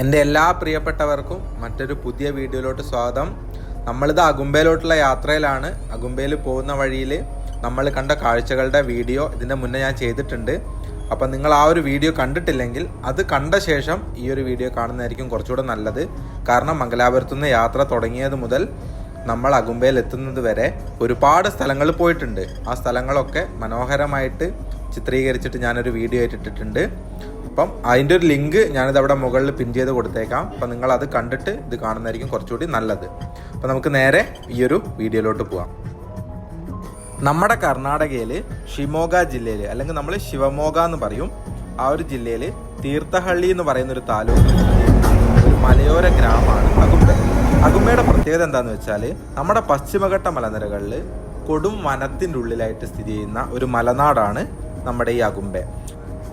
എൻ്റെ എല്ലാ പ്രിയപ്പെട്ടവർക്കും മറ്റൊരു പുതിയ വീഡിയോയിലോട്ട് സ്വാഗതം. നമ്മളിത് അഗുംബയിലോട്ടുള്ള യാത്രയിലാണ്. അഗുംബയിൽ പോകുന്ന വഴിയിൽ നമ്മൾ കണ്ട കാഴ്ചകളുടെ വീഡിയോ ഇതിൻ്റെ മുന്നേ ഞാൻ ചെയ്തിട്ടുണ്ട്. അപ്പം നിങ്ങൾ ആ ഒരു വീഡിയോ കണ്ടിട്ടില്ലെങ്കിൽ അത് കണ്ട ശേഷം ഈ ഒരു വീഡിയോ കാണുന്നതായിരിക്കും കുറച്ചുകൂടെ നല്ലത്. കാരണം മംഗലാപുരത്തുനിന്ന് യാത്ര തുടങ്ങിയത് മുതൽ നമ്മൾ അഗുംബയിൽ എത്തുന്നത് വരെ ഒരുപാട് സ്ഥലങ്ങൾ പോയിട്ടുണ്ട്. ആ സ്ഥലങ്ങളൊക്കെ മനോഹരമായിട്ട് ചിത്രീകരിച്ചിട്ട് ഞാനൊരു വീഡിയോ ഇട്ടിട്ടുണ്ട്. അപ്പം അതിൻ്റെ ഒരു ലിങ്ക് ഞാനിത് അവിടെ മുകളിൽ പിൻ ചെയ്ത് കൊടുത്തേക്കാം. അപ്പം നിങ്ങളത് കണ്ടിട്ട് ഇത് കാണുന്നതായിരിക്കും കുറച്ചുകൂടി നല്ലത്. അപ്പം നമുക്ക് നേരെ ഈ ഒരു വീഡിയോയിലോട്ട് പോവാം. നമ്മുടെ കർണാടകയിൽ ഷിമോഗ ജില്ലയിൽ, അല്ലെങ്കിൽ നമ്മൾ ശിവമോഗ എന്ന് പറയും, ആ ഒരു ജില്ലയിൽ തീർത്ഥഹള്ളി എന്ന് പറയുന്ന ഒരു താലൂക്ക് ഒരു മലയോര ഗ്രാമമാണ് അഗുംബെ. അഗുംബയുടെ പ്രത്യേകത എന്താണെന്ന് വെച്ചാൽ നമ്മുടെ പശ്ചിമഘട്ട മലനിരകളിൽ കൊടും വനത്തിൻ്റെ ഉള്ളിലായിട്ട് സ്ഥിതി ചെയ്യുന്ന ഒരു മലനാടാണ് നമ്മുടെ ഈ അഗുംബെ.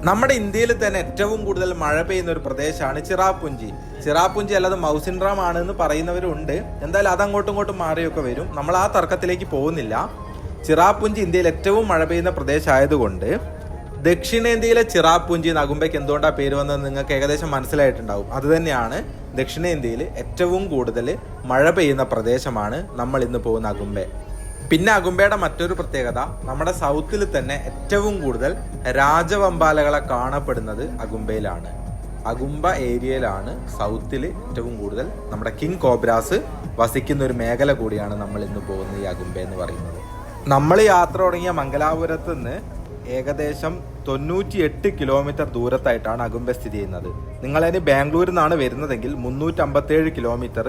നമ്മുടെ ഇന്ത്യയിൽ തന്നെ ഏറ്റവും കൂടുതൽ മഴ പെയ്യുന്ന ഒരു പ്രദേശമാണ് ചിറാപുഞ്ചി. ചിറാപുഞ്ചി അല്ലാതെ മൗസിൻഡ്രാം ആണ് എന്ന് പറയുന്നവരുണ്ട്. എന്തായാലും അത് അങ്ങോട്ടും ഇങ്ങോട്ടും മാറിയൊക്കെ വരും. നമ്മൾ ആ തർക്കത്തിലേക്ക് പോകുന്നില്ല. ചിറാപുഞ്ചി ഇന്ത്യയിൽ ഏറ്റവും മഴ പെയ്യുന്ന പ്രദേശമായതുകൊണ്ട് ദക്ഷിണേന്ത്യയിലെ ചിറാപുഞ്ചി അഗുംബയ്ക്ക് എന്തുകൊണ്ടാണ് പേര് വന്നതെന്ന് നിങ്ങൾക്ക് ഏകദേശം മനസ്സിലായിട്ടുണ്ടാവും. അതുതന്നെയാണ് ദക്ഷിണേന്ത്യയിൽ ഏറ്റവും കൂടുതൽ മഴ പെയ്യുന്ന പ്രദേശമാണ് നമ്മൾ ഇന്ന് പോകുന്ന അഗുംബെ. പിന്നെ അഗുംബയുടെ മറ്റൊരു പ്രത്യേകത, നമ്മുടെ സൗത്തിൽ തന്നെ ഏറ്റവും കൂടുതൽ രാജവമ്പാലകളെ കാണപ്പെടുന്നത് അഗുംബയിലാണ്. അഗുംബ ഏരിയയിലാണ് സൗത്തിൽ ഏറ്റവും കൂടുതൽ നമ്മുടെ കിങ് കോബ്രാസ് വസിക്കുന്ന ഒരു മേഖല കൂടിയാണ് നമ്മൾ ഇന്ന് പോകുന്ന ഈ അഗുംബ എന്ന് പറയുന്നത്. നമ്മൾ യാത്ര തുടങ്ങിയ മംഗലാപുരത്ത് നിന്ന് ഏകദേശം 98 കിലോമീറ്റർ ദൂരത്തായിട്ടാണ് അഗുംബ സ്ഥിതി ചെയ്യുന്നത്. നിങ്ങളതിന് ബാംഗ്ലൂരിൽ നിന്നാണ് വരുന്നതെങ്കിൽ 357 കിലോമീറ്റർ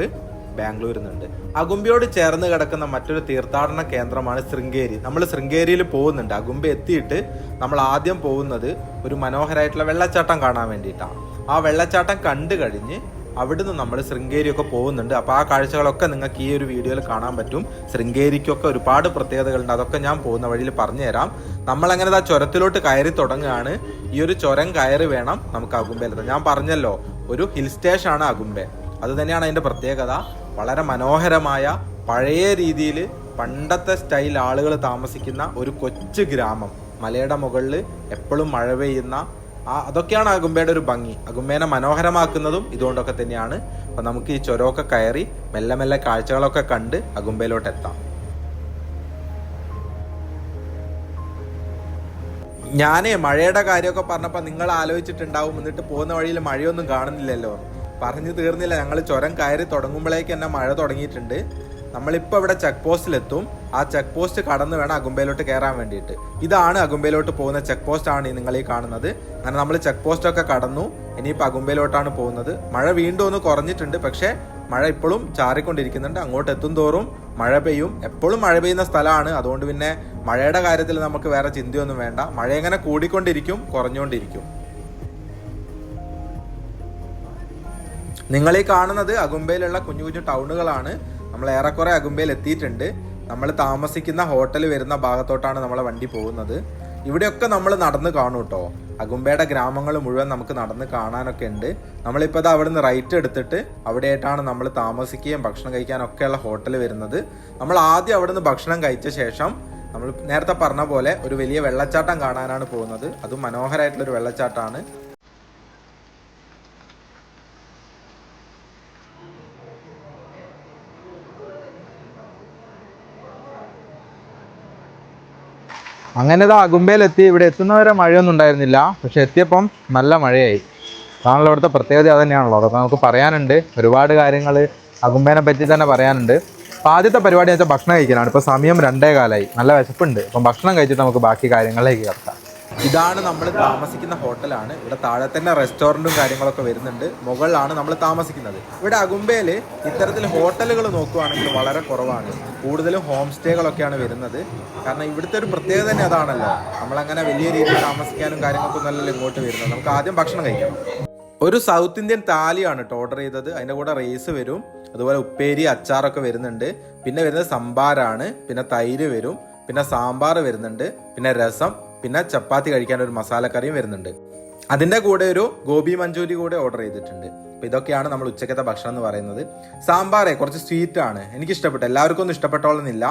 ബാംഗ്ലൂരിൽ നിന്നുണ്ട്. അഗുംബയോട് ചേർന്ന് കിടക്കുന്ന മറ്റൊരു തീർത്ഥാടന കേന്ദ്രമാണ് ശൃംഗേരി. നമ്മൾ ശൃംഗേരിയിൽ പോകുന്നുണ്ട്. അഗുംബ എത്തിയിട്ട് നമ്മൾ ആദ്യം പോകുന്നത് ഒരു മനോഹരമായിട്ടുള്ള വെള്ളച്ചാട്ടം കാണാൻ വേണ്ടിയിട്ടാണ്. ആ വെള്ളച്ചാട്ടം കണ്ടു കഴിഞ്ഞ് അവിടുന്ന് നമ്മൾ ശൃംഗേരിയൊക്കെ പോകുന്നുണ്ട്. അപ്പോൾ ആ കാഴ്ചകളൊക്കെ നിങ്ങൾക്ക് ഈ ഒരു വീഡിയോയിൽ കാണാൻ പറ്റും. ശൃംഗേരിക്കൊക്കെ ഒരുപാട് പ്രത്യേകതകളുണ്ട്. അതൊക്കെ ഞാൻ പോകുന്ന വഴിയിൽ പറഞ്ഞുതരാം. നമ്മളങ്ങനെ ആ ചുരത്തിലോട്ട് കയറി തുടങ്ങുകയാണ്. ഈ ഒരു ചുരം കയറി വേണം നമുക്ക് അഗുംബയിലെത്താൻ. ഞാൻ പറഞ്ഞല്ലോ, ഒരു ഹിൽ സ്റ്റേഷനാണ് അഗുംബെ. അത് തന്നെയാണ് അതിൻ്റെ പ്രത്യേകത. വളരെ മനോഹരമായ പഴയ രീതിയിൽ പണ്ടത്തെ സ്റ്റൈൽ ആളുകൾ താമസിക്കുന്ന ഒരു കൊച്ചു ഗ്രാമം. മലയുടെ മുകളിൽ എപ്പോഴും മഴ പെയ്യുന്ന അതൊക്കെയാണ് അഗുംബയുടെ ഒരു ഭംഗി. അഗുംബേനെ മനോഹരമാക്കുന്നതും ഇതുകൊണ്ടൊക്കെ തന്നെയാണ്. അപ്പം നമുക്ക് ഈ ചുരമൊക്കെ കയറി മെല്ലെ മെല്ലെ കാഴ്ചകളൊക്കെ കണ്ട് അഗുംബയിലോട്ട് എത്താം. ഞാനേ മഴയുടെ കാര്യമൊക്കെ പറഞ്ഞപ്പോൾ നിങ്ങൾ ആലോചിച്ചിട്ടുണ്ടാവും, എന്നിട്ട് പോകുന്ന വഴിയിൽ മഴയൊന്നും കാണുന്നില്ലല്ലോ. പറഞ്ഞു തീർന്നില്ല. ഞങ്ങൾ ചുരം കയറി തുടങ്ങുമ്പോഴേക്ക് തന്നെ മഴ തുടങ്ങിയിട്ടുണ്ട്. നമ്മളിപ്പോൾ ഇവിടെ ചെക്ക് പോസ്റ്റിലെത്തും. ആ ചെക്ക് പോസ്റ്റ് കടന്ന് വേണം അഗുംബയിലോട്ട് കയറാൻ വേണ്ടിയിട്ട്. ഇതാണ് അഗുംബയിലോട്ട് പോകുന്ന ചെക്ക് പോസ്റ്റ് ആണ് നിങ്ങൾ ഈ കാണുന്നത്. അങ്ങനെ നമ്മൾ ചെക്ക് പോസ്റ്റൊക്കെ കടന്നു. ഇനിയിപ്പോൾ അഗുംബയിലോട്ടാണ് പോകുന്നത്. മഴ വീണ്ടും ഒന്ന് കുറഞ്ഞിട്ടുണ്ട്, പക്ഷേ മഴ ഇപ്പോഴും ചാറിക്കൊണ്ടിരിക്കുന്നുണ്ട്. അങ്ങോട്ട് എത്തും തോറും മഴ പെയ്യും. എപ്പോഴും മഴ പെയ്യുന്ന സ്ഥലമാണ്. അതുകൊണ്ട് പിന്നെ മഴയുടെ കാര്യത്തിൽ നമുക്ക് വേറെ ചിന്തയൊന്നും വേണ്ട. മഴ എങ്ങനെ കൂടിക്കൊണ്ടിരിക്കും, കുറഞ്ഞുകൊണ്ടിരിക്കും. നിങ്ങളീ കാണുന്നത് അഗുംബയിലുള്ള കുഞ്ഞു കുഞ്ഞു ടൗണുകളാണ്. നമ്മൾ ഏറെക്കുറെ അഗുംബയിൽ എത്തിയിട്ടുണ്ട്. നമ്മൾ താമസിക്കുന്ന ഹോട്ടൽ വരുന്ന ഭാഗത്തോട്ടാണ് നമ്മളെ വണ്ടി പോകുന്നത്. ഇവിടെയൊക്കെ നമ്മൾ നടന്ന് കാണും കേട്ടോ. അഗുംബയുടെ ഗ്രാമങ്ങൾ മുഴുവൻ നമുക്ക് നടന്ന് കാണാനൊക്കെ ഉണ്ട്. നമ്മളിപ്പോൾ അത് അവിടെ നിന്ന് റൈറ്റ് എടുത്തിട്ട് അവിടെയായിട്ടാണ് നമ്മൾ താമസിക്കുകയും ഭക്ഷണം കഴിക്കാനൊക്കെയുള്ള ഹോട്ടൽ വരുന്നത്. നമ്മൾ ആദ്യം അവിടെ നിന്ന് ഭക്ഷണം കഴിച്ച ശേഷം നമ്മൾ നേരത്തെ പറഞ്ഞ പോലെ ഒരു വലിയ വെള്ളച്ചാട്ടം കാണാനാണ് പോകുന്നത്. അതും മനോഹരമായിട്ടുള്ളൊരു വെള്ളച്ചാട്ടമാണ്. അങ്ങനെ അഗുംബയിലെത്തി. ഇവിടെ എത്തുന്നവരെ മഴയൊന്നും ഉണ്ടായിരുന്നില്ല, പക്ഷെ എത്തിയപ്പം നല്ല മഴയായി. അതാണല്ലോ ഇവിടുത്തെ പ്രത്യേകത. അത് തന്നെയാണല്ലോ. അതൊക്കെ നമുക്ക് പറയാനുണ്ട്. ഒരുപാട് കാര്യങ്ങൾ അഗുംബേനെ പറ്റി തന്നെ പറയാനുണ്ട്. അപ്പോൾ ആദ്യത്തെ പരിപാടി വെച്ചാൽ ഭക്ഷണം കഴിക്കാനാണ്. ഇപ്പോൾ സമയം 2:15. നല്ല വിശപ്പുണ്ട്. അപ്പം ഭക്ഷണം കഴിച്ചിട്ട് നമുക്ക് ബാക്കി കാര്യങ്ങളിലേക്ക് കിടക്കാം. ഇതാണ് നമ്മൾ താമസിക്കുന്ന ഹോട്ടലാണ്. ഇവിടെ താഴെ തന്നെ റെസ്റ്റോറൻറ്റും കാര്യങ്ങളൊക്കെ വരുന്നുണ്ട്. മുകളിലാണ് നമ്മൾ താമസിക്കുന്നത്. ഇവിടെ അഗുംബയിൽ ഇത്തരത്തിൽ ഹോട്ടലുകൾ നോക്കുകയാണെങ്കിൽ വളരെ കുറവാണ്. കൂടുതലും ഹോം സ്റ്റേകളൊക്കെയാണ് വരുന്നത്. കാരണം ഇവിടുത്തെ ഒരു പ്രത്യേകത തന്നെ അതാണല്ലോ. നമ്മളങ്ങനെ വലിയ രീതിയിൽ താമസിക്കാനും കാര്യങ്ങൾക്കൊന്നും അല്ലല്ലോ ഇങ്ങോട്ട് വരുന്നത്. നമുക്ക് ആദ്യം ഭക്ഷണം കഴിക്കണം. ഒരു സൗത്ത് ഇന്ത്യൻ താലിയാണ് കേട്ടോ ഓർഡർ ചെയ്തത്. അതിൻ്റെ കൂടെ റൈസ് വരും, അതുപോലെ ഉപ്പേരി അച്ചാറൊക്കെ വരുന്നുണ്ട്. പിന്നെ വരുന്നത് സംഭാരാണ്, പിന്നെ തൈര് വരും, പിന്നെ സാമ്പാർ വരുന്നുണ്ട്, പിന്നെ രസം, പിന്നെ ചപ്പാത്തി കഴിക്കാൻ ഒരു മസാലക്കറിയും വരുന്നുണ്ട്. അതിൻ്റെ കൂടെ ഒരു ഗോബി മഞ്ചൂരി കൂടെ ഓർഡർ ചെയ്തിട്ടുണ്ട്. അപ്പോൾ ഇതൊക്കെയാണ് നമ്മൾ ഉച്ചക്കത്തെ ഭക്ഷണം എന്ന് പറയുന്നത്. സാമ്പാറേ കുറച്ച് സ്വീറ്റ് ആണ്. എനിക്കിഷ്ടപ്പെട്ടു. എല്ലാവർക്കും ഒന്നും ഇഷ്ടപ്പെട്ടോളന്നില്ല.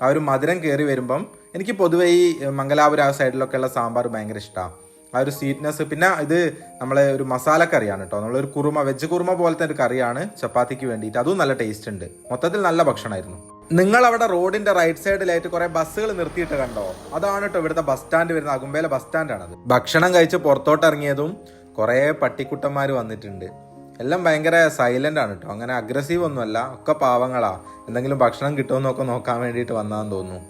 ആ ഒരു മധുരം കയറി വരുമ്പം എനിക്ക് പൊതുവെ ഈ മംഗലാപുരം ആ സൈഡിലൊക്കെ ഉള്ള സാമ്പാർ ഭയങ്കര ഇഷ്ടമാണ്. ആ ഒരു സ്വീറ്റ്നെസ്. പിന്നെ ഇത് നമ്മളെ ഒരു മസാല കറിയാണ് കേട്ടോ, നമ്മളൊരു കുറുമ, വെജ് കുറുമ പോലത്തെ ഒരു കറിയാണ് ചപ്പാത്തിക്ക് വേണ്ടിയിട്ട്. അതും നല്ല ടേസ്റ്റ് ഉണ്ട്. മൊത്തത്തിൽ നല്ല ഭക്ഷണമായിരുന്നു. നിങ്ങൾ അവിടെ റോഡിന്റെ റൈറ്റ് സൈഡിലായിട്ട് കുറെ ബസ്സുകൾ നിർത്തിയിട്ട് കണ്ടോ? അതാണ് കേട്ടോ ഇവിടുത്തെ ബസ് സ്റ്റാൻഡ് വരുന്നത്. അകുമ്പേലെ ബസ് സ്റ്റാൻഡാണത്. ഭക്ഷണം കഴിച്ച് പുറത്തോട്ട് ഇറങ്ങിയതും കുറെ പട്ടിക്കുട്ടന്മാർ വന്നിട്ടുണ്ട്. എല്ലാം ഭയങ്കര സൈലന്റ് ആണ് കേട്ടോ, അങ്ങനെ അഗ്രസീവ് ഒന്നുമല്ല, ഒക്കെ പാവങ്ങളാ. എന്തെങ്കിലും ഭക്ഷണം കിട്ടുമെന്നൊക്കെ നോക്കാൻ വേണ്ടിയിട്ട് വന്നതാന്ന് തോന്നുന്നു.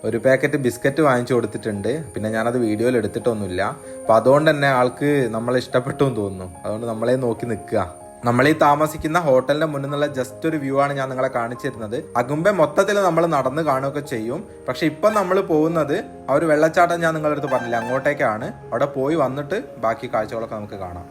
ഒരു പാക്കറ്റ് ബിസ്ക്കറ്റ് വാങ്ങിച്ചു കൊടുത്തിട്ടുണ്ട്. പിന്നെ ഞാനത് വീഡിയോയിൽ എടുത്തിട്ടൊന്നുമില്ല. അപ്പം അതുകൊണ്ട് തന്നെ ആൾക്ക് നമ്മളെ ഇഷ്ടപ്പെട്ടു എന്ന് തോന്നുന്നു. അതുകൊണ്ട് നമ്മളെ നോക്കി നിൽക്കുക. നമ്മളീ താമസിക്കുന്ന ഹോട്ടലിന്റെ മുന്നിൽ നിന്നുള്ള ജസ്റ്റ് ഒരു വ്യൂ ആണ് ഞാൻ നിങ്ങളെ കാണിച്ചിരുന്നത്. അകുമ്പെ മൊത്തത്തിൽ നമ്മൾ നടന്ന് കാണുകയൊക്കെ ചെയ്യും. പക്ഷെ ഇപ്പം നമ്മൾ പോകുന്നത് ആ ഒരു വെള്ളച്ചാട്ടം ഞാൻ നിങ്ങളുടെ അടുത്ത് പറഞ്ഞില്ല, അങ്ങോട്ടേക്കാണ്. അവിടെ പോയി വന്നിട്ട് ബാക്കി കാഴ്ചകളൊക്കെ നമുക്ക് കാണാം.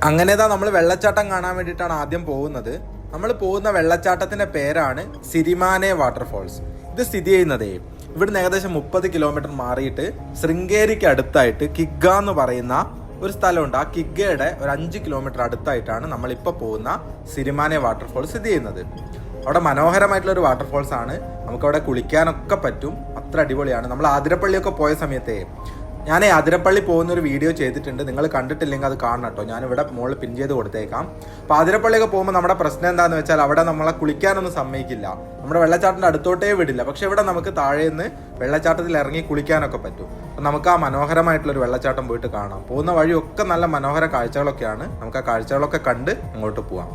അങ്ങനെതാ നമ്മൾ വെള്ളച്ചാട്ടം കാണാൻ വേണ്ടിയിട്ടാണ് ആദ്യം പോകുന്നത്. നമ്മൾ പോകുന്ന വെള്ളച്ചാട്ടത്തിന്റെ പേരാണ് സിരിമാനെ വാട്ടർഫോൾസ്. ഇത് സ്ഥിതി ചെയ്യുന്നതേ ഇവിടുന്ന് ഏകദേശം 30 കിലോമീറ്റർ മാറിയിട്ട് ശൃംഗേരിക്ക് അടുത്തായിട്ട് കിഗ്ഗ എന്ന് പറയുന്ന ഒരു സ്ഥലമുണ്ട്. ആ കിഗ്ഗയുടെ ഒരു 5 കിലോമീറ്റർ അടുത്തായിട്ടാണ് നമ്മളിപ്പോൾ പോകുന്ന സിരിമാനെ വാട്ടർഫോൾസ് സ്ഥിതി ചെയ്യുന്നത്. അവിടെ മനോഹരമായിട്ടുള്ള ഒരു വാട്ടർഫോൾസ് ആണ്. നമുക്കവിടെ കുളിക്കാനൊക്കെ പറ്റും. അത്ര അടിപൊളിയാണ്. നമ്മൾ ആതിരപ്പള്ളിയൊക്കെ പോയ സമയത്തെ ഞാൻ ആതിരപ്പള്ളി പോകുന്ന ഒരു വീഡിയോ ചെയ്തിട്ടുണ്ട്. നിങ്ങൾ കണ്ടിട്ടില്ലെങ്കിൽ അത് കാണണം കേട്ടോ. ഞാനിവിടെ മുകളിൽ പിൻ ചെയ്ത് കൊടുത്തേക്കാം. അപ്പോൾ ആതിരപ്പള്ളിയൊക്കെ പോകുമ്പോൾ നമ്മുടെ പ്രശ്നം എന്താണെന്ന് വെച്ചാൽ അവിടെ നമ്മളെ കുളിക്കാനൊന്നും സമ്മതിക്കില്ല. നമ്മുടെ വെള്ളച്ചാട്ടത്തിൻ്റെ അടുത്തോട്ടേ വിടില്ല. പക്ഷെ ഇവിടെ നമുക്ക് താഴെ നിന്ന് വെള്ളച്ചാട്ടത്തിൽ ഇറങ്ങി കുളിക്കാനൊക്കെ പറ്റും. അപ്പം നമുക്ക് ആ മനോഹരമായിട്ടുള്ളൊരു വെള്ളച്ചാട്ടം പോയിട്ട് കാണാം. പോകുന്ന വഴിയൊക്കെ നല്ല മനോഹര കാഴ്ചകളൊക്കെയാണ്. നമുക്ക് ആ കാഴ്ചകളൊക്കെ കണ്ട് അങ്ങോട്ട് പോവാം.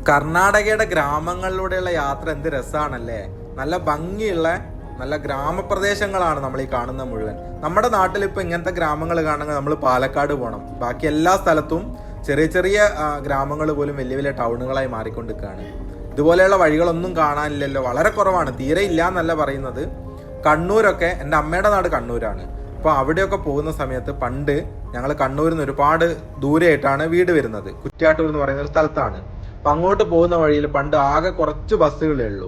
കർണാടകയുടെ ഗ്രാമങ്ങളിലൂടെയുള്ള യാത്ര എന്ത് രസമാണല്ലേ. നല്ല ഭംഗിയുള്ള നല്ല ഗ്രാമപ്രദേശങ്ങളാണ് നമ്മൾ ഈ കാണുന്ന മുഴുവൻ. നമ്മുടെ നാട്ടിൽ ഇപ്പൊ ഇങ്ങനത്തെ ഗ്രാമങ്ങൾ കാണണമെങ്കിൽ നമ്മൾ പാലക്കാട് പോകണം. ബാക്കി എല്ലാ സ്ഥലത്തും ചെറിയ ചെറിയ ഗ്രാമങ്ങൾ പോലും വലിയ വലിയ ടൗണുകളായി മാറിക്കൊണ്ടിരിക്കുകയാണ്. ഇതുപോലെയുള്ള വഴികളൊന്നും കാണാനില്ലല്ലോ, വളരെ കുറവാണ്. തീരെ ഇല്ല എന്നല്ല പറയുന്നത്. കണ്ണൂരൊക്കെ, എൻ്റെ അമ്മയുടെ നാട് കണ്ണൂരാണ്. അപ്പോൾ അവിടെയൊക്കെ പോകുന്ന സമയത്ത് പണ്ട് ഞങ്ങൾ കണ്ണൂരിൽ നിന്ന് ഒരുപാട് ദൂരെയായിട്ടാണ് വീട് വരുന്നത്. കുറ്റ്യാട്ടൂർ എന്ന് പറയുന്ന ഒരു സ്ഥലത്താണ്. അപ്പം അങ്ങോട്ട് പോകുന്ന വഴിയിൽ പണ്ട് ആകെ കുറച്ച് ബസ്സുകളേ ഉള്ളൂ.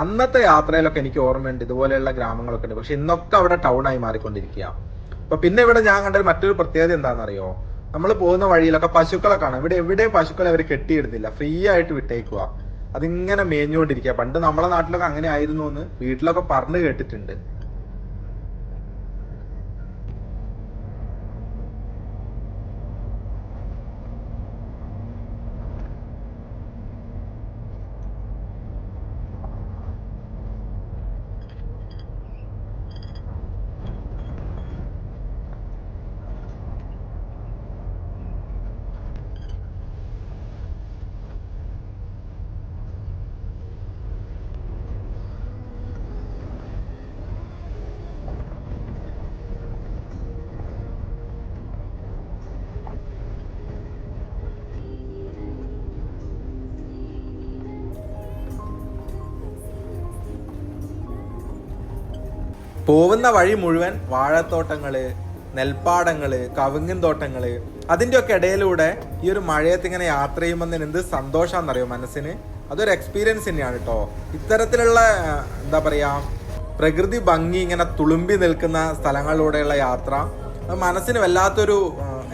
അന്നത്തെ യാത്രയിലൊക്കെ എനിക്ക് ഓർമ്മയുണ്ട് ഇതുപോലെയുള്ള ഗ്രാമങ്ങളൊക്കെ ഉണ്ട്. പക്ഷെ ഇന്നൊക്കെ അവിടെ ടൗണായി മാറിക്കൊണ്ടിരിക്കുക. അപ്പൊ പിന്നെ ഇവിടെ ഞാൻ കണ്ട മറ്റൊരു പ്രത്യേകത എന്താണെന്നറിയോ? നമ്മൾ പോകുന്ന വഴിയിലൊക്കെ പശുക്കളെ കാണാം. ഇവിടെ എവിടെയും പശുക്കളെ അവർ കെട്ടിയിടുന്നില്ല, ഫ്രീ ആയിട്ട് വിട്ടേക്കുക. അതിങ്ങനെ മേഞ്ഞുകൊണ്ടിരിക്കുക. പണ്ട് നമ്മളെ നാട്ടിലൊക്കെ അങ്ങനെ ആയിരുന്നു എന്ന് വീട്ടിലൊക്കെ പറഞ്ഞു കേട്ടിട്ടുണ്ട്. പോകുന്ന വഴി മുഴുവൻ വാഴത്തോട്ടങ്ങള്, നെൽപ്പാടങ്ങള്, കവുങ്ങിൻ തോട്ടങ്ങള്, അതിൻ്റെയൊക്കെ ഇടയിലൂടെ ഈ ഒരു മഴയത്ത് ഇങ്ങനെ യാത്ര ചെയ്യുമ്പോൾ തന്നെ എന്ത് സന്തോഷമാണെന്നറിയോ മനസ്സിന്. അതൊരു എക്സ്പീരിയൻസ് തന്നെയാണ് കേട്ടോ. ഇത്തരത്തിലുള്ള എന്താ പറയാ പ്രകൃതി ഭംഗി ഇങ്ങനെ തുളുമ്പി നിൽക്കുന്ന സ്ഥലങ്ങളിലൂടെയുള്ള യാത്ര മനസ്സിന് വല്ലാത്തൊരു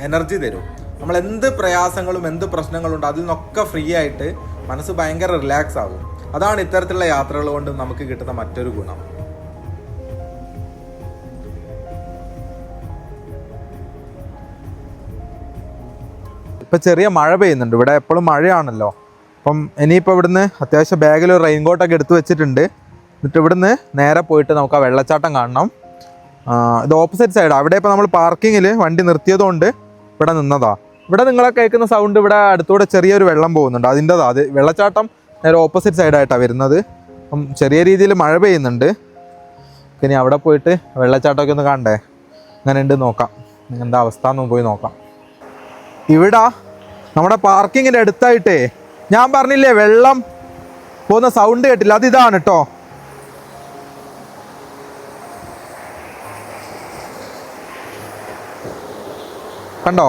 എനർജി തരും. നമ്മൾ എന്ത് പ്രയാസങ്ങളും എന്ത് പ്രശ്നങ്ങളുണ്ട് അതിൽ നിന്നൊക്കെ ഫ്രീ ആയിട്ട് മനസ്സ് ഭയങ്കര റിലാക്സ് ആകും. അതാണ് ഇത്തരത്തിലുള്ള യാത്രകൾ കൊണ്ട് നമുക്ക് കിട്ടുന്ന മറ്റൊരു ഗുണം. ഇപ്പം ചെറിയ മഴ പെയ്യുന്നുണ്ട്. ഇവിടെ എപ്പോഴും മഴയാണല്ലോ. അപ്പം ഇനിയിപ്പോൾ ഇവിടുന്ന് അത്യാവശ്യം ബാഗിൽ ഒരു റെയിൻ കോട്ടൊക്കെ എടുത്ത് വെച്ചിട്ടുണ്ട്. എന്നിട്ട് ഇവിടുന്ന് നേരെ പോയിട്ട് നമുക്ക് ആ വെള്ളച്ചാട്ടം കാണണം. ഇത് ഓപ്പോസിറ്റ് സൈഡ്. അവിടെ ഇപ്പോൾ നമ്മൾ പാർക്കിങ്ങിൽ വണ്ടി നിർത്തിയതുകൊണ്ട് ഇവിടെ നിന്നതാ. ഇവിടെ നിങ്ങളെ കേൾക്കുന്ന സൗണ്ട് ഇവിടെ അടുത്തൂടെ ചെറിയൊരു വെള്ളം പോകുന്നുണ്ട്, അതിൻ്റെതാ. അത് വെള്ളച്ചാട്ടം നേരെ ഓപ്പോസിറ്റ് സൈഡായിട്ടാണ് വരുന്നത്. അപ്പം ചെറിയ രീതിയിൽ മഴ പെയ്യുന്നുണ്ട്. ഇനി അവിടെ പോയിട്ട് വെള്ളച്ചാട്ടമൊക്കെ ഒന്ന് കാണണ്ടേ, അങ്ങനെ ഉണ്ട് നോക്കാം. എന്താ അവസ്ഥ എന്ന് പോയി നോക്കാം. ഇവിടെ നമ്മുടെ പാർക്കിങ്ങിൻ്റെ അടുത്തായിട്ടേ ഞാൻ പറഞ്ഞില്ലേ വെള്ളം പോകുന്ന സൗണ്ട് കേട്ടില്ല, അത് ഇതാണ് കേട്ടോ. കണ്ടോ?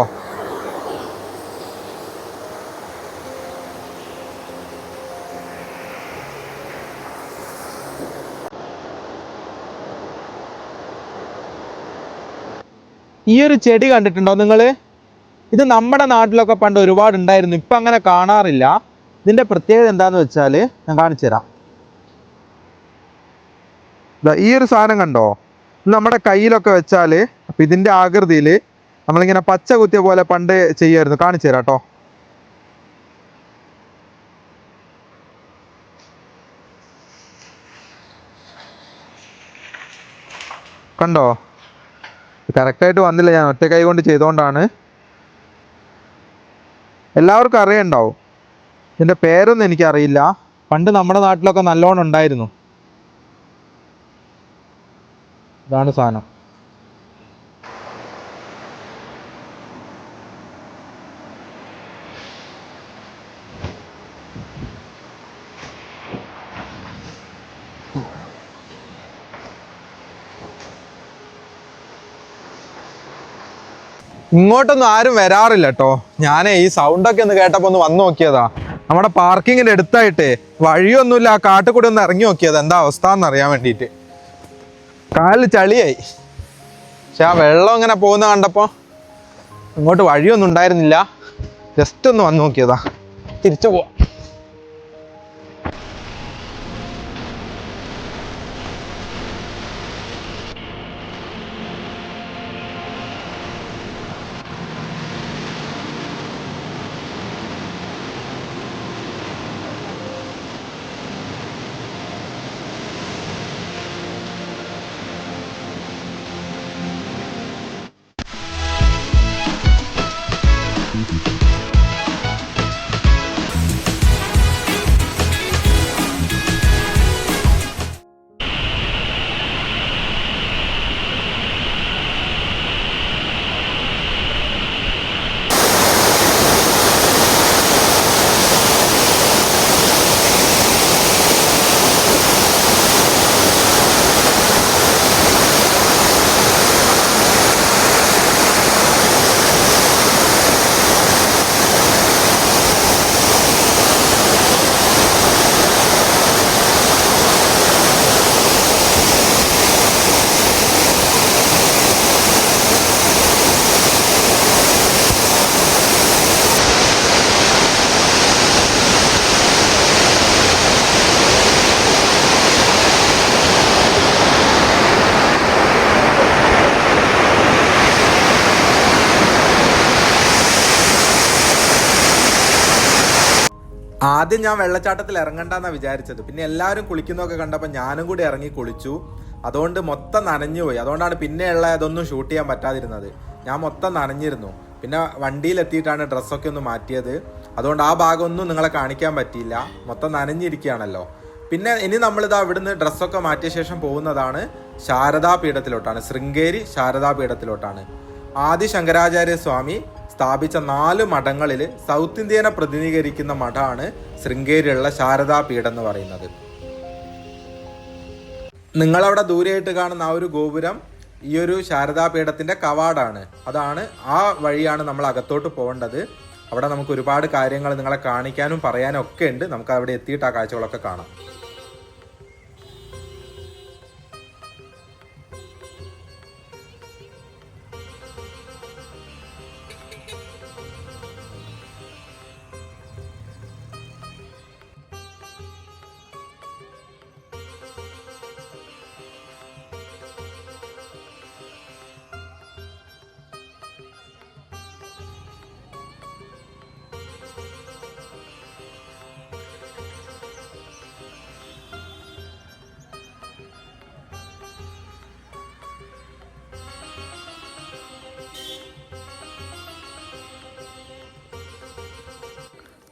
ഈ ഒരു ചെടി കണ്ടിട്ടുണ്ടോ നിങ്ങൾ? ഇത് നമ്മുടെ നാട്ടിലൊക്കെ പണ്ട് ഒരുപാട് ഉണ്ടായിരുന്നു, ഇപ്പം അങ്ങനെ കാണാറില്ല. ഇതിൻ്റെ പ്രത്യേകത എന്താണെന്ന് വെച്ചാൽ ഞാൻ കാണിച്ചു തരാം. ഈ ഒരു സാധനം കണ്ടോ? ഇത് നമ്മുടെ കയ്യിലൊക്കെ വെച്ചാൽ അപ്പം ഇതിൻ്റെ ആകൃതിയിൽ നമ്മളിങ്ങനെ പച്ച കുത്തിയ പോലെ പണ്ട് ചെയ്യുമായിരുന്നു. കാണിച്ചു തരാം കേട്ടോ. കണ്ടോ? കറക്റ്റായിട്ട് വന്നില്ല, ഞാൻ ഒറ്റ കൈ കൊണ്ട് ചെയ്തുകൊണ്ടാണ്. എല്ലാവർക്കും അറിയണ്ടാവും. ഇതിൻ്റെ പേരൊന്നും എനിക്കറിയില്ല. പണ്ട് നമ്മുടെ നാട്ടിലൊക്കെ നല്ലോണം ഉണ്ടായിരുന്നു. ഇതാണ് സാധനം. ഇങ്ങോട്ടൊന്നും ആരും വരാറില്ല കേട്ടോ. ഞാൻ ഈ സൗണ്ടൊക്കെ ഒന്ന് കേട്ടപ്പോൾ ഒന്ന് വന്നു നോക്കിയതാ. നമ്മുടെ പാർക്കിങ്ങിൻ്റെ അടുത്തായിട്ട് വഴിയൊന്നുമില്ല, ആ കാട്ടിൽ കൂടി ഒന്ന് ഇറങ്ങി നോക്കിയത് എന്താ അവസ്ഥ എന്നറിയാൻ വേണ്ടിയിട്ട്. കാലിൽ ചളിയായി. പക്ഷെ ആ വെള്ളം ഇങ്ങനെ പോകുന്ന കണ്ടപ്പോൾ ഇങ്ങോട്ട് വഴിയൊന്നും ഉണ്ടായിരുന്നില്ല. ജസ്റ്റ് ഒന്ന് വന്നു നോക്കിയതാ. തിരിച്ചു പോവാം. ആദ്യം ഞാൻ വെള്ളച്ചാട്ടത്തിൽ ഇറങ്ങണ്ടെന്നാണ് വിചാരിച്ചത്. പിന്നെ എല്ലാവരും കുളിക്കുന്നതൊക്കെ കണ്ടപ്പോൾ ഞാനും കൂടി ഇറങ്ങി കുളിച്ചു. അതുകൊണ്ട് മൊത്തം നനഞ്ഞു പോയി. അതുകൊണ്ടാണ് പിന്നെയുള്ള ഇതൊന്നും ഷൂട്ട് ചെയ്യാൻ പറ്റാതിരുന്നത്. ഞാൻ മൊത്തം നനഞ്ഞിരുന്നു. പിന്നെ വണ്ടിയിലെത്തിയിട്ടാണ് ഡ്രസ്സൊക്കെ ഒന്ന് മാറ്റിയത്. അതുകൊണ്ട് ആ ഭാഗമൊന്നും നിങ്ങളെ കാണിക്കാൻ പറ്റിയില്ല, മൊത്തം നനഞ്ഞിരിക്കുകയാണല്ലോ. പിന്നെ ഇനി നമ്മളിത് അവിടുന്ന് ഡ്രസ്സൊക്കെ മാറ്റിയ ശേഷം പോകുന്നതാണ് ശാരദാപീഠത്തിലോട്ടാണ്, ശൃംഗേരി ശാരദാപീഠത്തിലോട്ടാണ്. ആദി ശങ്കരാചാര്യ സ്വാമി സ്ഥാപിച്ച 4 മഠങ്ങളിൽ സൗത്ത് ഇന്ത്യനെ പ്രതിനിധീകരിക്കുന്ന മഠമാണ് ശൃംഗേരിയുള്ള ശാരദാപീഠം എന്ന് പറയുന്നത്. നിങ്ങളവിടെ ദൂരെയായിട്ട് കാണുന്ന ആ ഒരു ഗോപുരം ഈ ഒരു ശാരദാപീഠത്തിൻ്റെ കവാടാണ്. അതാണ്, ആ വഴിയാണ് നമ്മൾ അകത്തോട്ട് പോകേണ്ടത്. അവിടെ നമുക്ക് ഒരുപാട് കാര്യങ്ങൾ നിങ്ങളെ കാണിക്കാനും പറയാനും ഒക്കെ ഉണ്ട്. നമുക്ക് അവിടെ എത്തിയിട്ട് ആ കാഴ്ചകളൊക്കെ കാണാം.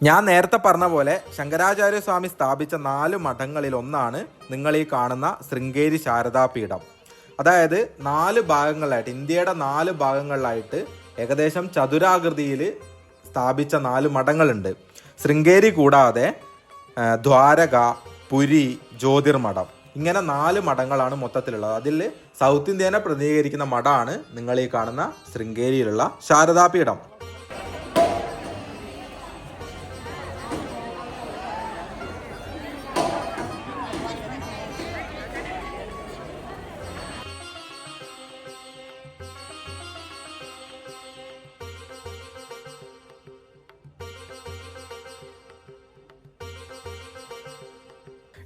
ഞാൻ നേരത്തെ പറഞ്ഞ പോലെ ശങ്കരാചാര്യ സ്വാമി സ്ഥാപിച്ച 4 മഠങ്ങളിൽ ഒന്നാണ് നിങ്ങൾ ഈ കാണുന്ന ശൃംഗേരി ശാരദാപീഠം. അതായത് 4 ഭാഗങ്ങളിലായിട്ട്, ഇന്ത്യയുടെ 4 ഭാഗങ്ങളിലായിട്ട് ഏകദേശം ചതുരാകൃതിയിൽ സ്ഥാപിച്ച 4 മഠങ്ങളുണ്ട്. ശൃംഗേരി കൂടാതെ ദ്വാരക, പുരി, ജ്യോതിർമഠം, ഇങ്ങനെ 4 മഠങ്ങളാണ് മൊത്തത്തിലുള്ളത്. അതിൽ സൗത്ത് ഇന്ത്യനെ പ്രതിനിധീകരിക്കുന്ന മഠമാണ് നിങ്ങൾ ഈ കാണുന്ന ശൃംഗേരിയിലുള്ള ശാരദാപീഠം.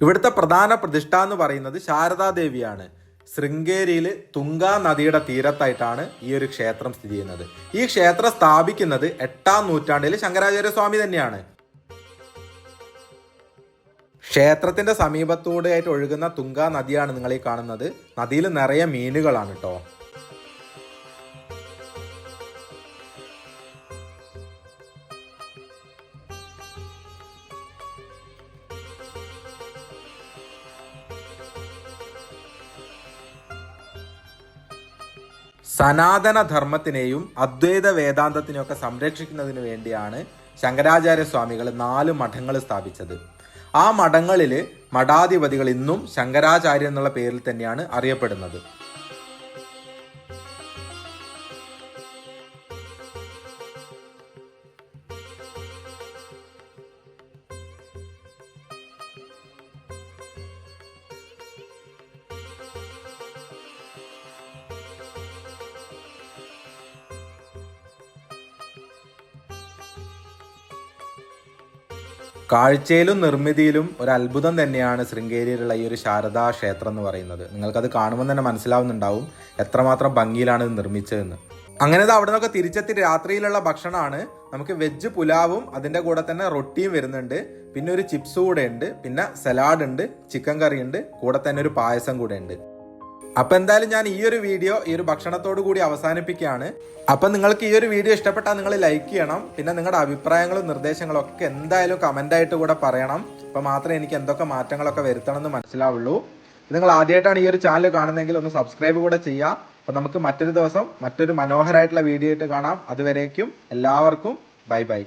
ഇവിടുത്തെ പ്രധാന പ്രതിഷ്ഠ എന്ന് പറയുന്നത് ശാരദാദേവിയാണ്. ശൃംഗേരിയിൽ തുംഗാ നദിയുടെ തീരത്തായിട്ടാണ് ഈ ഒരു ക്ഷേത്രം സ്ഥിതി ചെയ്യുന്നത്. ഈ ക്ഷേത്രം സ്ഥാപിക്കുന്നത് 8-ാം നൂറ്റാണ്ടിൽ ശങ്കരാചാര്യസ്വാമി തന്നെയാണ്. ക്ഷേത്രത്തിന്റെ സമീപത്തൂടെയായിട്ട് ഒഴുകുന്ന തുംഗാ നദിയാണ് നിങ്ങൾ ഈ കാണുന്നത്. നദിയിൽ നിറയെ മീനുകളാണ് കേട്ടോ. സനാതനധർമ്മത്തിനെയും അദ്വൈത വേദാന്തത്തിനെയും ഒക്കെ സംരക്ഷിക്കുന്നതിന് വേണ്ടിയാണ് ശങ്കരാചാര്യസ്വാമികൾ 4 മഠങ്ങൾ സ്ഥാപിച്ചത്. ആ മഠങ്ങളിൽ മഠാധിപതികൾ ഇന്നും ശങ്കരാചാര്യ എന്നുള്ള പേരിൽ തന്നെയാണ് അറിയപ്പെടുന്നത്. കാഴ്ചയിലും നിർമ്മിതിയിലും ഒരു അത്ഭുതം തന്നെയാണ് ശൃംഗേരിയിലുള്ള ഈ ഒരു ശാരദാ ക്ഷേത്രം എന്ന് പറയുന്നത്. നിങ്ങൾക്കത് കാണുമ്പോൾ തന്നെ മനസ്സിലാവുന്നുണ്ടാവും എത്രമാത്രം ഭംഗിയിലാണ് ഇത് നിർമ്മിച്ചതെന്ന്. അങ്ങനെ അവിടെ നിന്നൊക്കെ തിരിച്ചെത്തി രാത്രിയിലുള്ള ഭക്ഷണമാണ്. നമുക്ക് വെജ് പുലാവും അതിൻ്റെ കൂടെ തന്നെ റൊട്ടിയും വരുന്നുണ്ട്. പിന്നെ ഒരു ചിപ്സ് കൂടെ ഉണ്ട്, പിന്നെ സലാഡ് ഉണ്ട്, ചിക്കൻ കറി ഉണ്ട്, കൂടെ തന്നെ ഒരു പായസം കൂടെ ഉണ്ട്. അപ്പൊ എന്തായാലും ഞാൻ ഈ ഒരു വീഡിയോ ഈ ഒരു ഭക്ഷണത്തോടു കൂടി അവസാനിപ്പിക്കുകയാണ്. അപ്പൊ നിങ്ങൾക്ക് ഈ ഒരു വീഡിയോ ഇഷ്ടപ്പെട്ടാൽ നിങ്ങൾ ലൈക്ക് ചെയ്യണം. പിന്നെ നിങ്ങളുടെ അഭിപ്രായങ്ങളും നിർദ്ദേശങ്ങളും ഒക്കെ എന്തായാലും കമന്റ് ആയിട്ട് കൂടെ പറയണം. അപ്പൊ മാത്രമേ എനിക്ക് എന്തൊക്കെ മാറ്റങ്ങളൊക്കെ വരുത്തണം എന്ന് മനസ്സിലാവുള്ളൂ. നിങ്ങൾ ആദ്യമായിട്ടാണ് ഈ ഒരു ചാനൽ കാണുന്നതെങ്കിൽ ഒന്ന് സബ്സ്ക്രൈബ് കൂടെ ചെയ്യാം. അപ്പൊ നമുക്ക് മറ്റൊരു ദിവസം മറ്റൊരു മനോഹരമായിട്ടുള്ള വീഡിയോ ആയിട്ട് കാണാം. അതുവരേക്കും എല്ലാവർക്കും ബൈ ബൈ.